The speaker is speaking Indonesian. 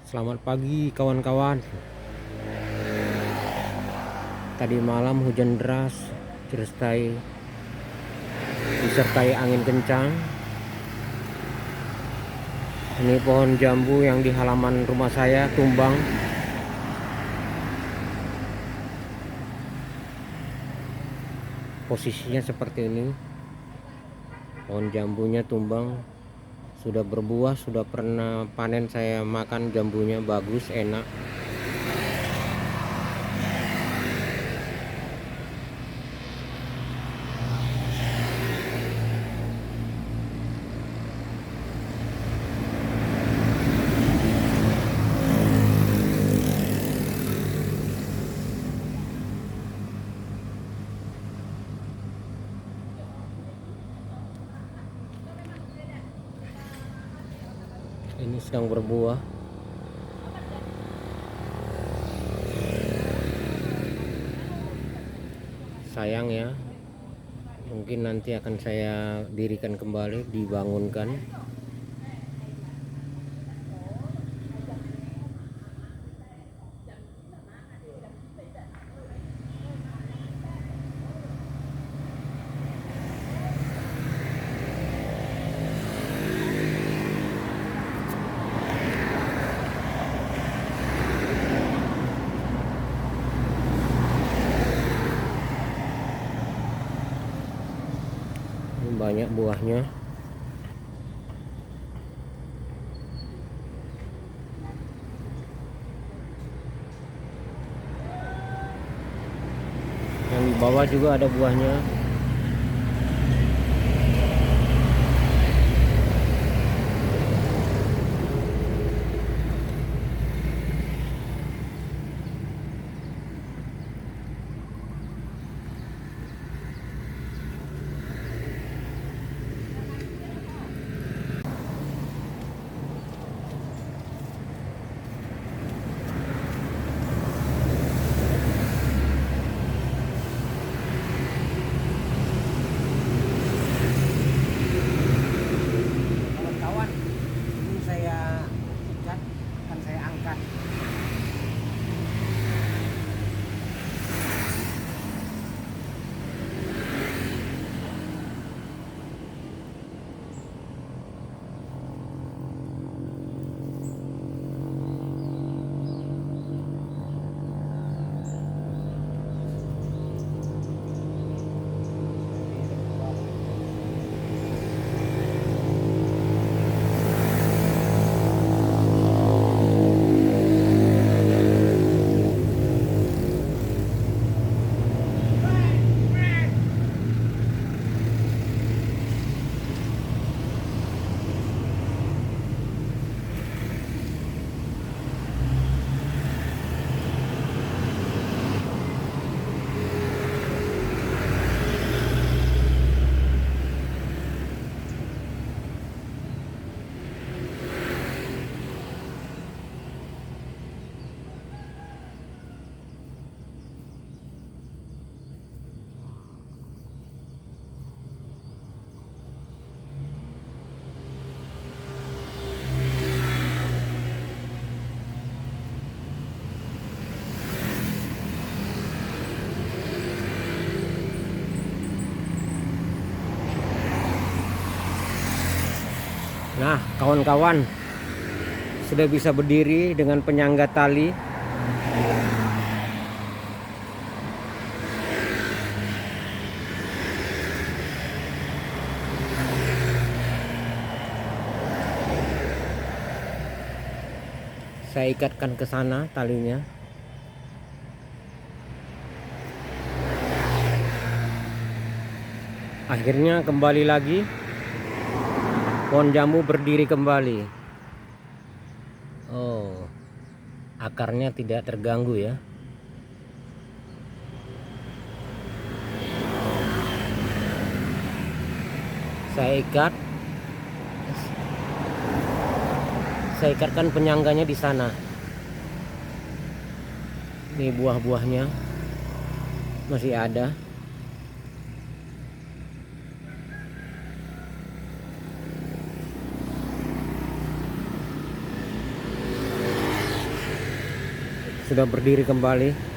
Selamat pagi kawan-kawan. Tadi malam hujan deras disertai angin kencang. Ini pohon jambu yang di halaman rumah saya tumbang. Posisinya seperti ini. Pohon jambunya tumbang. Sudah berbuah, sudah pernah panen, saya makan jambunya, bagus, enak. Ini sedang berbuah. Sayang ya, mungkin nanti akan saya dirikan kembali, dibangunkan. Ini banyak buahnya. Yang di bawah juga ada buahnya. Kawan-kawan, ini saya ikat, akan saya angkat. Nah, kawan-kawan, sudah bisa berdiri dengan penyangga tali. Saya ikatkan ke sana talinya. Akhirnya kembali lagi. Pohon jambu berdiri kembali. Oh, akarnya tidak terganggu ya. Saya ikatkan penyangganya di sana. Ini buah-buahnya masih ada. sudah berdiri kembali.